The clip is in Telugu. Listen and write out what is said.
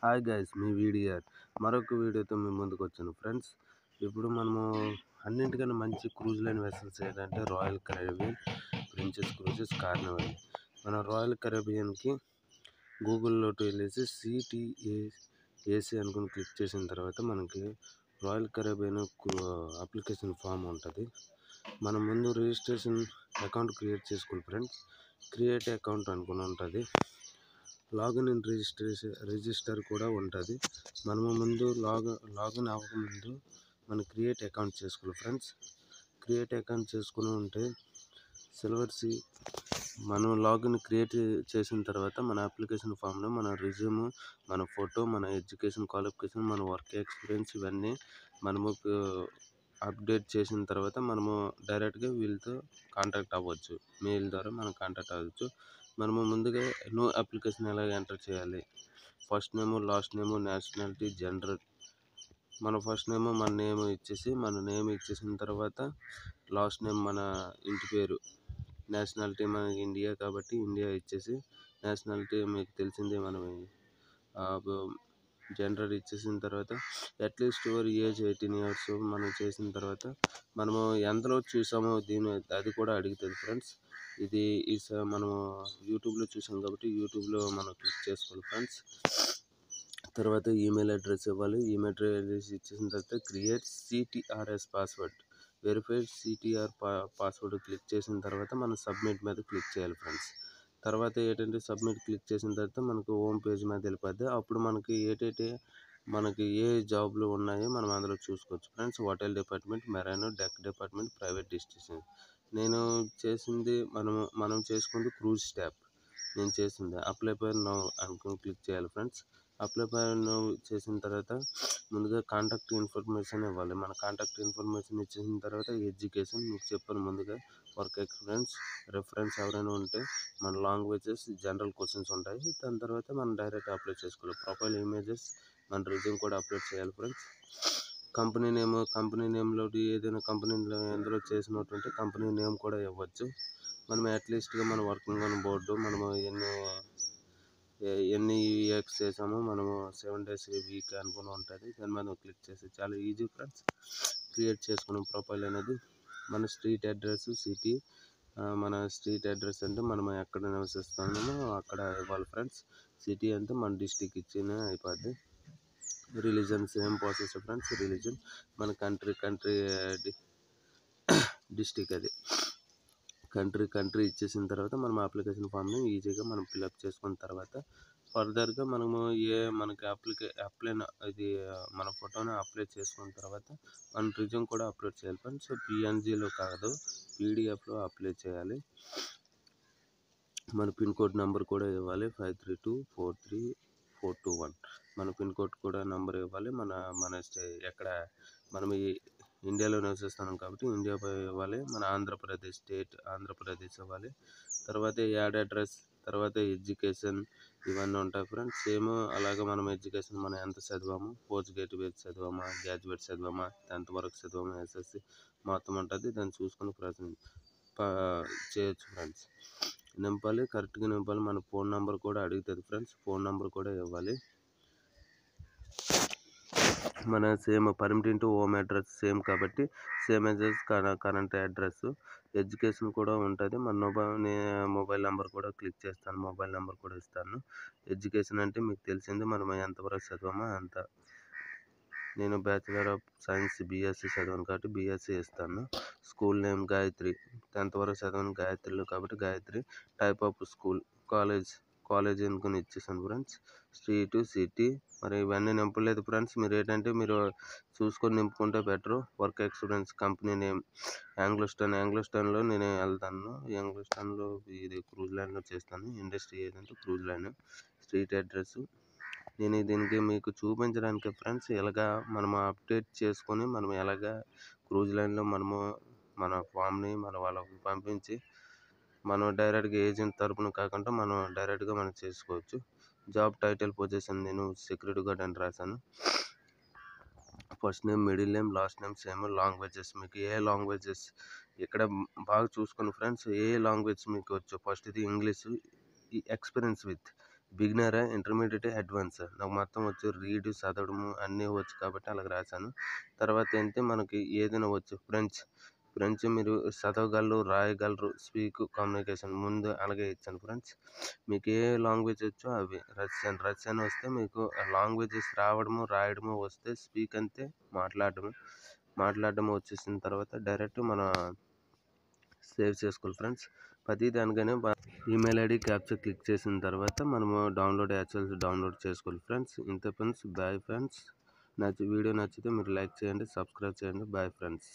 హాయ్ గైస్, మీ వీడియర్ మరొక వీడియోతో మీ ముందుకు వచ్చాను ఫ్రెండ్స్. ఇప్పుడు మనము అన్నింటికన్నా మంచి క్రూజ్ లైన్ వెసల్స్ ఏంటంటే రాయల్ కరేబియన్, ప్రిన్సెస్ క్రూజెస్, కార్నివల్. మన రాయల్ కరేబియన్కి గూగుల్లోకి వెళ్ళేసి సిటిఏసి అనుకుని క్లిక్ చేసిన తర్వాత మనకి రాయల్ కరేబియన్ అప్లికేషన్ ఫామ్ ఉంటుంది. మనం ముందు రిజిస్ట్రేషన్ అకౌంట్ క్రియేట్ చేసుకోవాలి ఫ్రెండ్స్. క్రియేట్ అకౌంట్ అనుకుని ఉంటుంది. లాగిన్ ఇన్ రిజిస్టర్ కూడా ఉంటుంది. మనము ముందు లాగిన్ అవ్వకముందు మనం క్రియేట్ అకౌంట్ చేసుకోవాలి ఫ్రెండ్స్. క్రియేట్ అకౌంట్ చేసుకుని ఉంటే సిల్వర్ మనం లాగిన్ క్రియేట్ చేసిన తర్వాత మన అప్లికేషన్ ఫామ్లో మన రెజ్యూమ్, మన ఫోటో, మన ఎడ్యుకేషన్ క్వాలిఫికేషన్, మన వర్క్ ఎక్స్పీరియన్స్ ఇవన్నీ మనము అప్డేట్ చేసిన తర్వాత మనము డైరెక్ట్గా వీళ్ళతో కాంటాక్ట్ అవ్వచ్చు. మెయిల్ ద్వారా మనం కాంటాక్ట్ అవ్వచ్చు. మనము ముందుగా న్యూ అప్లికేషన్ ఎలా ఎంటర్ చేయాలి, ఫస్ట్ నేము, లాస్ట్ నేము, నేషనాలిటీ, జెండర్. మన ఫస్ట్ నేమ్ మన నేమ్ ఇచ్చేసిన తర్వాత లాస్ట్ నేమ్ మన ఇంటి పేరు, నేషనాలిటీ మన ఇండియా కాబట్టి ఇండియా ఇచ్చేసి, నేషనాలిటీ మీకు తెలిసిందే మనం జెండర్ ఇచ్చేసిన తర్వాత అట్లీస్ట్ యువర్ ఏజ్ 18 years మనం చేసిన తర్వాత మనము ఎంతలో చూసామో అది కూడా అడుగుతుంది ఫ్రెండ్స్. ఇది మనము యూట్యూబ్లో చూసాం కాబట్టి యూట్యూబ్లో మనం క్లిక్ చేసుకోవాలి ఫ్రెండ్స్. తర్వాత ఈమెయిల్ అడ్రస్ ఇవ్వాలి. ఈమెయిల్ అడ్రస్ ఇచ్చేసిన తర్వాత క్రియేట్ సిటిఆర్ఎస్ పాస్వర్డ్, వెరిఫైడ్ సిటిఆర్ పాస్వర్డ్ క్లిక్ చేసిన తర్వాత మనం సబ్మిట్ మీద క్లిక్ చేయాలి ఫ్రెండ్స్. తర్వాత ఏంటంటే సబ్మిట్ క్లిక్ చేసిన తర్వాత మనకు హోమ్ పేజ్ మీద వెళ్ళిపోద్ది. అప్పుడు మనకి ఏ జాబ్లు ఉన్నాయో మనం అందులో చూసుకోవచ్చు friends. Hotel department, marine, deck department, private డిస్టిషన్. నేను చేసింది మనం చేసుకుంది క్రూజ్ స్టాప్. నేను చేసింది అప్లై ఫర్ నౌ అనుకుని క్లిక్ చేయాలి ఫ్రెండ్స్. అప్లై ఫర్ నౌ చేసిన తర్వాత ముందుగా కాంటాక్ట్ ఇన్ఫర్మేషన్ ఇవ్వాలి. మన కాంటాక్ట్ ఇన్ఫర్మేషన్ ఇచ్చేసిన తర్వాత ఎడ్యుకేషన్ మీకు చెప్పాను ముందుగా, వర్క్ ఎక్స్పీరియన్స్, రెఫరెన్స్ ఎవరైనా ఉంటే, మన లాంగ్వేజెస్, జనరల్ క్వశ్చన్స్ ఉంటాయి. దాని తర్వాత మనం డైరెక్ట్ అప్లై చేసుకోవాలి. ప్రొఫైల్ ఇమేజెస్, మన రెజ్యూమ్ కూడా అప్లోడ్ చేయాలి ఫ్రెండ్స్. కంపెనీ నేమ్లో ఏదైనా కంపెనీలో ఎందులో చేసినట్టుంటే కంపెనీ నేమ్ కూడా ఇవ్వచ్చు. మనం అట్లీస్ట్గా మన వర్కింగ్ ఆన్ బోర్డు మనము ఎన్ని ఇయర్స్ చేసామో మనము 7 days వీక్ అనుకుని ఉంటుంది. దాని మీద క్లిక్ చేసి చాలా ఈజీ ఫ్రెండ్స్ క్రియేట్ చేసుకున్నాం ప్రొఫైల్ అనేది. మన స్ట్రీట్ అడ్రస్, సిటీ, మన స్ట్రీట్ అడ్రస్ అంటే మనం ఎక్కడ నివసిస్తామో అక్కడ ఇవ్వాలి ఫ్రెండ్స్. సిటీ అంటే మన డిస్టిక్ ఇచ్చిన అయిపోద్ది. Religion same process friends. Religion మన కంట్రీ డిస్టిక్ అది కంట్రీ ఇచ్చేసిన తర్వాత మనం అప్లికేషన్ ఫామ్ని ఈజీగా మనం ఫిల్అప్ చేసుకున్న తర్వాత ఫర్దర్గా మనకి ఇది మన ఫోటోని అప్లై చేసుకున్న తర్వాత మన రెజ్యూమ్ కూడా అప్లోడ్ చేయాలి ఫ్రెండ్స్. పిఎన్జిలో కాదు, పీడిఎఫ్లో అప్లై చేయాలి. మన పిన్ కోడ్ నెంబర్ కూడా ఇవ్వాలి, 53243421. మన పిన్ కోడ్ కూడా నెంబర్ ఇవ్వాలి. మన ఎక్కడ మనం ఇండియాలో నివసిస్తున్నాం కాబట్టి ఇండియా ఇవ్వాలి. మన ఆంధ్రప్రదేశ్ ఇవ్వాలి. తర్వాత యాడ్ అడ్రస్, తర్వాత ఎడ్యుకేషన్ ఇవన్నీ ఉంటాయి ఫ్రెండ్స్. సేమ్ అలాగే మనం ఎడ్యుకేషన్ మనం ఎంత చదివాము, పోస్ట్ గ్రాడ్యుయేట్ చదివామా, గ్రాడ్యుయేట్ చదివామా, 10th వరకు చదివామా, ఎస్ఎస్సి మొత్తం ఉంటుంది. దాన్ని చూసుకొని చేయొచ్చు ఫ్రెండ్స్. నింపాలి, కరెక్ట్గా నింపాలి. మన ఫోన్ నెంబర్ కూడా అడుగుతుంది ఫ్రెండ్స్. ఫోన్ నెంబర్ కూడా ఇవ్వాలి. మన same permanent home address same కాబట్టి same address, current address, education కూడా ఉంటుంది. మన మొబైల్ నెంబర్ కూడా క్లిక్ చేస్తాను, మొబైల్ నెంబర్ కూడా ఇస్తాను. ఎడ్యుకేషన్ అంటే మీకు తెలిసింది మనం ఎంతవరకు చదివామో అంత. నేను బ్యాచిలర్ ఆఫ్ సైన్స్ బీఎస్సీ చదివాను కాబట్టి బీఎస్సీ ఇస్తాను. స్కూల్ నేమ్ గాయత్రి, 10th వరకు చదివాను గాయత్రిలో కాబట్టి Gayatri. Type of school, college అనుకుని ఇచ్చేసాను ఫ్రెండ్స్. స్ట్రీట్, సిటీ మరి ఇవన్నీ నింపలేదు ఫ్రెండ్స్. మీరు ఏంటంటే మీరు చూసుకొని నింపుకుంటే better. Work experience, company name యాంగ్లోస్టన్లో నేను వెళ్తాను. యాంగ్లోస్టన్లో ఇది క్రూజ్ లైన్లో చేస్తాను. ఇండస్ట్రీ ఏదంటే క్రూజ్ లైన్. స్ట్రీట్ అడ్రస్ నేను దీనికి మీకు చూపించడానికి ఫ్రెండ్స్ ఎలాగా మనం అప్డేట్ చేసుకొని మనం ఎలాగా క్రూజ్ లైన్లో మన ఫామ్ని వాళ్ళకి పంపించి మనం డైరెక్ట్గా ఏజెంట్ తరపున కాకుండా మనం డైరెక్ట్గా మనం చేసుకోవచ్చు. జాబ్ టైటిల్ పొజిషన్ నేను సెక్యూరిటీ గార్డ్ అని రాశాను. First name, middle name, last name same. Languages మీకు ఏ లాంగ్వేజెస్ ఇక్కడ బాగా చూసుకుని ఫ్రెండ్స్ ఏ లాంగ్వేజ్ మీకు వచ్చు. ఫస్ట్ ఇది ఇంగ్లీష్, ఎక్స్పీరియన్స్ విత్ బిగినరా, ఇంటర్మీడియట్, అడ్వాన్స్ నాకు మొత్తం వచ్చు. రీడ్ చదవడము అన్నీ వచ్చు కాబట్టి అలాగ రాశాను. తర్వాత ఏంటి మనకి ఏదైనా వచ్చు. ఫ్రెంచ్ మీరు చదవగలరు, రాయగలరు, స్పీక్, కమ్యూనికేషన్ ముందు అలాగే ఇచ్చాను ఫ్రెండ్స్. మీకు ఏ లాంగ్వేజ్ వచ్చో అవి. రష్యన్ వస్తే మీకు లాంగ్వేజెస్ రావడము రాయడము వస్తే, స్పీక్ అంతే మాట్లాడడం వచ్చేసిన తర్వాత డైరెక్ట్ మన సేవ్ చేసుకోవాలి ఫ్రెండ్స్. ప్రతి దానికనే ఈమెయిల్ ఐడి క్యాప్చర్ క్లిక్ చేసిన తర్వాత మనము డౌన్లోడ్ చేసుకోవాలి ఫ్రెండ్స్. ఇంతే ఫ్రెండ్స్, బాయ్ ఫ్రెండ్స్. వీడియో నచ్చితే మీరు లైక్ చేయండి, సబ్స్క్రైబ్ చేయండి. Bye friends.